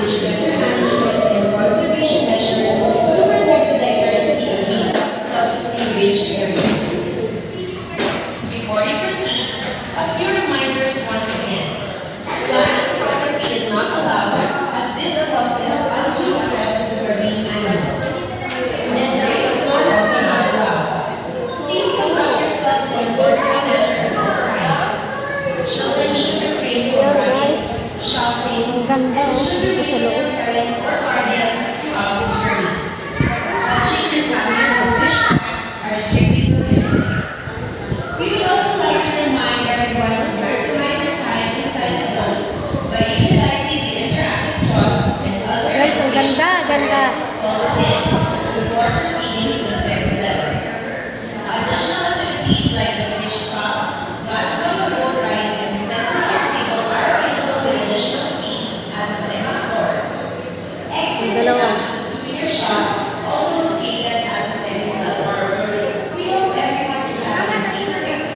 establish better management and conservation measures to protect the diversity of these ecologically rich areas. Before we proceed, a few reminders once again. Flash photography is not allowed as this causes undue stress to the marine animals. And race is also not allowed. Please conduct yourselves in an orderly manner before crimes. Children should refrain from Ayan running, guys, shopping, ang ganda and oh, should dito sa remain with loob. their parents or guardians throughout the journey. Lodging and housing on fish tracks are strictly prohibited. We would also like to remind everyone to maximize their time inside the zones by utilizing the interactive trucks and other Guys, ang ganda, ganda. installed within before proceeding to the second level. Additional activities like the fish pop, glass boat ride, and extensive table are available with additional fees at the second floor. Exit Ang dalawa. the souvenir shop